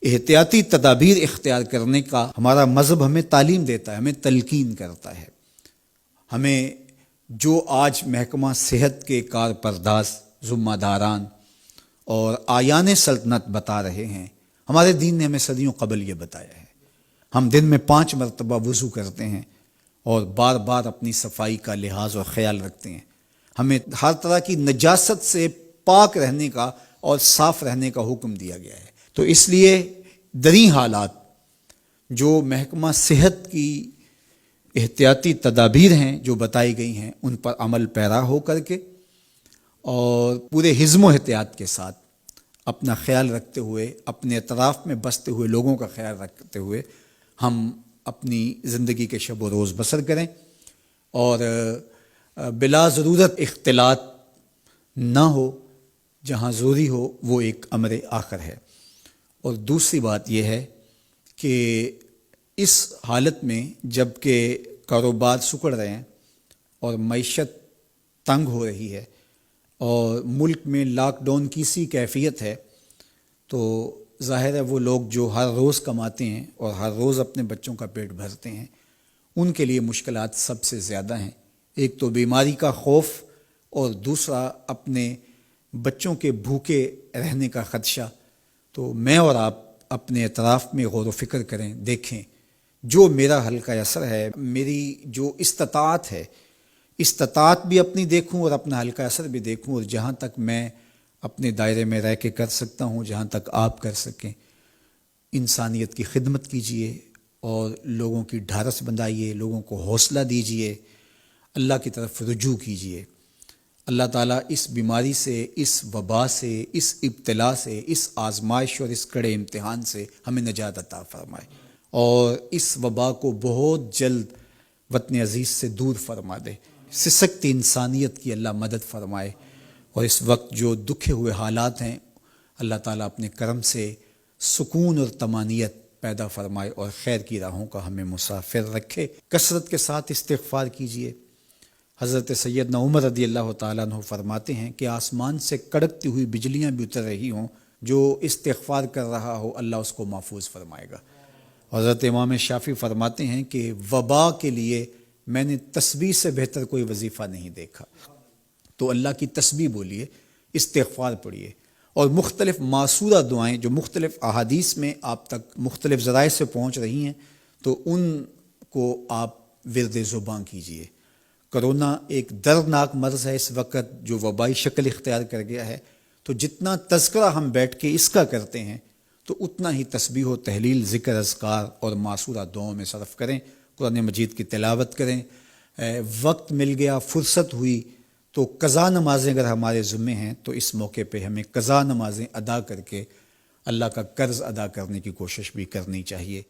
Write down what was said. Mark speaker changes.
Speaker 1: احتیاطی تدابیر اختیار کرنے کا ہمارا مذہب ہمیں تعلیم دیتا ہے، ہمیں تلقین کرتا ہے۔ ہمیں جو آج محکمہ صحت کے کارپرداز، ذمہ داران اور آیان سلطنت بتا رہے ہیں، ہمارے دین نے ہمیں صدیوں قبل یہ بتایا ہے۔ ہم دن میں 5 مرتبہ وضو کرتے ہیں اور بار بار اپنی صفائی کا لحاظ اور خیال رکھتے ہیں۔ ہمیں ہر طرح کی نجاست سے پاک رہنے کا اور صاف رہنے کا حکم دیا گیا ہے۔ تو اس لیے دریں حالات جو محکمہ صحت کی احتیاطی تدابیر ہیں جو بتائی گئی ہیں، ان پر عمل پیرا ہو کر کے اور پورے حزم و احتیاط کے ساتھ اپنا خیال رکھتے ہوئے، اپنے اطراف میں بستے ہوئے لوگوں کا خیال رکھتے ہوئے ہم اپنی زندگی کے شب و روز بسر کریں اور بلا ضرورت اختلاط نہ ہو، جہاں ضروری ہو وہ ایک امر آخر ہے۔ اور دوسری بات یہ ہے کہ اس حالت میں جب کہ کاروبار سکڑ رہے ہیں اور معیشت تنگ ہو رہی ہے اور ملک میں لاک ڈاؤن کی سی کیفیت ہے، تو ظاہر ہے وہ لوگ جو ہر روز کماتے ہیں اور ہر روز اپنے بچوں کا پیٹ بھرتے ہیں، ان کے لیے مشکلات سب سے زیادہ ہیں۔ ایک تو بیماری کا خوف اور دوسرا اپنے بچوں کے بھوکے رہنے کا خدشہ۔ تو میں اور آپ اپنے اطراف میں غور و فکر کریں، دیکھیں جو میرا حلقہ اثر ہے، میری جو استطاعت بھی اپنی دیکھوں اور اپنا حلقہ اثر بھی دیکھوں، اور جہاں تک میں اپنے دائرے میں رہ کے کر سکتا ہوں، جہاں تک آپ کر سکیں، انسانیت کی خدمت کیجئے اور لوگوں کی ڈھارس بندھائیے، لوگوں کو حوصلہ دیجئے، اللہ کی طرف رجوع کیجئے۔ اللہ تعالیٰ اس بیماری سے، اس وبا سے، اس ابتلا سے، اس آزمائش اور اس کڑے امتحان سے ہمیں نجات عطا فرمائے اور اس وبا کو بہت جلد وطن عزیز سے دور فرما دے۔ سسکتی انسانیت کی اللہ مدد فرمائے، اور اس وقت جو دکھے ہوئے حالات ہیں، اللہ تعالیٰ اپنے کرم سے سکون اور طمانینت پیدا فرمائے اور خیر کی راہوں کا ہمیں مسافر رکھے۔ کثرت کے ساتھ استغفار کیجیے۔ حضرت سیدنا عمر رضی اللہ تعالیٰ عنہ فرماتے ہیں کہ آسمان سے کڑکتی ہوئی بجلیاں بھی اتر رہی ہوں، جو استغفار کر رہا ہو اللہ اس کو محفوظ فرمائے گا۔ حضرت امام شافعی فرماتے ہیں کہ وبا کے لیے میں نے تسبیح سے بہتر کوئی وظیفہ نہیں دیکھا۔ تو اللہ کی تسبیح بولیے، استغفار پڑھیے، اور مختلف معصورہ دعائیں جو مختلف احادیث میں آپ تک مختلف ذرائع سے پہنچ رہی ہیں، تو ان کو آپ ورد زباں کیجیے۔ کرونا ایک دردناک مرض ہے اس وقت جو وبائی شکل اختیار کر گیا ہے، تو جتنا تذکرہ ہم بیٹھ کے اس کا کرتے ہیں تو اتنا ہی تسبیح و تحلیل، ذکر، اذکار اور معصورہ دعاؤں میں صرف کریں، قرآن مجید کی تلاوت کریں۔ وقت مل گیا، فرصت ہوئی تو قضا نمازیں اگر ہمارے ذمے ہیں تو اس موقع پہ ہمیں قضا نمازیں ادا کر کے اللہ کا قرض ادا کرنے کی کوشش بھی کرنی چاہیے۔